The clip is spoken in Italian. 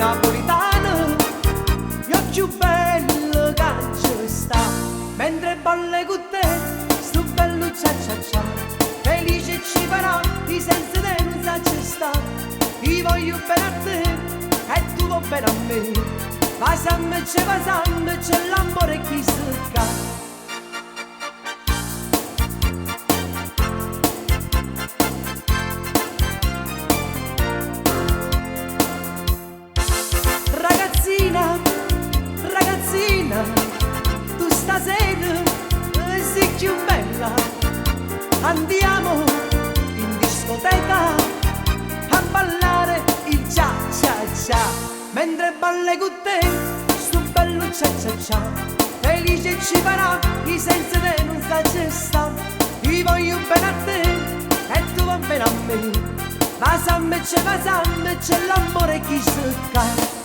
napolitano, io più bello che ci sta, mentre balle con te, sto bello cia cia cia, felice ci farà, di senza te non sa ci sta, io voglio bene a te, e tu vuoi bene a me, pasame c'è l'amore che si ca. Ragazzina, tu stasera sei più bella, andiamo in discoteca a ballare il cia cia cia, mentre balle con te, sto bello cia cia cia, felice ci farà, chi senza te non sa ci sta, io voglio bene a te, e tu va bene a me, ma c'è l'amore che si ca.